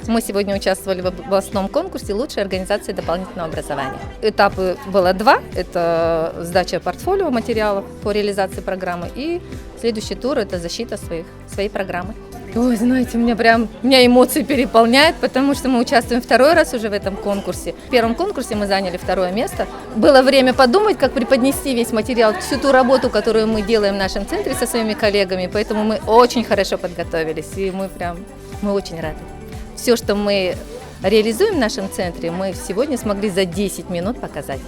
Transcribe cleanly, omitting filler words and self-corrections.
Мы сегодня участвовали в областном конкурсе «Лучшая организация дополнительного образования». Этапы было два. Это сдача портфолио материалов по реализации программы. И следующий тур – это защита своей программы. Ой, знаете, меня эмоции переполняют, потому что мы участвуем второй раз уже в этом конкурсе. В первом конкурсе мы заняли второе место. Было время подумать, как преподнести весь материал, всю ту работу, которую мы делаем в нашем центре со своими коллегами. Поэтому мы очень хорошо подготовились, и мы очень рады. Все, что мы реализуем в нашем центре, мы сегодня смогли за 10 минут показать.